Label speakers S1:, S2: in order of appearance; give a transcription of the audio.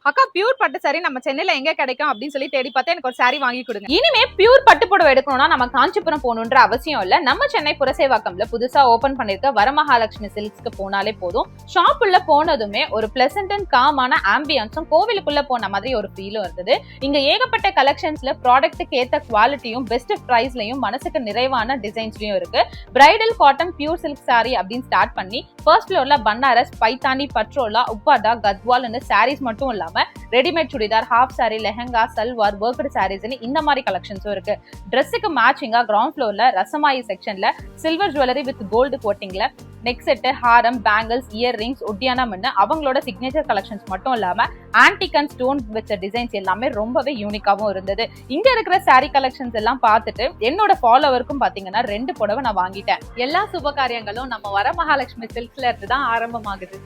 S1: அக்கா பியூர் பட்டு சாரி நம்ம சென்னையில எங்க கிடைக்கும் அப்படின்னு சொல்லி தேடி பார்த்தா எனக்கு ஒரு சாரி வாங்கி கொடுங்க. இனிமே பியூர் பட்டு புடவை எடுக்கணும்னா நம்ம காஞ்சிபுரம் போகணுன்ற அவசியம் இல்ல. நம்ம சென்னை புரசேவாக்கம்ல புதுசா ஓபன் பண்ணிருக்க வரமகாலட்சுமி சில்க்ஸ்க்கு போனாலே போதும். ஷாப் உள்ள போனதுமே ஒரு பிளசன்ட் அண்ட் காமான ஆம்பியன்ஸும் கோவிலுக்குள்ள போன மாதிரி ஒரு ஃபீலும் இருந்தது. இங்க ஏகப்பட்ட கலெக்ஷன்ஸ்ல ப்ராடக்ட்டுக்கு ஏத்த குவாலிட்டியும் பெஸ்ட் பிரைஸ்லயும் மனசுக்கு நிறைவான டிசைன்ஸ்லயும் இருக்கு. Bridal cotton pure silk sari அப்படின்னு ஸ்டார்ட் பண்ணி ஃபர்ஸ்ட் ஃப்ளோர்ல பனாரஸ், பைத்தானி, பட்ரோலா, உப்பாடா, கத்வால்னு சாரீஸ் மட்டும் இல்லாம readymade churidar, half sari, lehenga, salwar, worked சாரீஸ்னு இந்த மாதிரி கலெக்ஷன்ஸும் இருக்கு. ட்ரெஸ்ஸுக்கு மேட்சிங்கா கிரவுண்ட் ஃப்ளோர்ல ரசமாயி செக்ஷன்ல சில்வர் ஜுவல்லரி வித் கோல்டு கோட்டிங்ல நெக் செட்டு, ஹாரம், பேங்கிள்ஸ், இயர் ரிங்ஸ், ஒட்டியானம்னு அவங்களோட சிக்னேச்சர் கலெக்ஷன்ஸ் மட்டும் இல்லாம ஆன்டிக் அண்ட் ஸ்டோன் வச்ச டிசைன்ஸ் எல்லாமே ரொம்பவே யூனிக்காவும் இருந்தது. இங்க இருக்கிற சாரி கலெக்ஷன்ஸ் எல்லாம் பார்த்துட்டு என்னோட ஃபாலோவருக்கும் பாத்தீங்கன்னா 2 புடவை நான் வாங்கிட்டேன். எல்லா சுப காரியங்களும் நம்ம வரமகாலட்சுமி சில்க்ஸ்ல இருந்து தான் ஆரம்பமாகுது.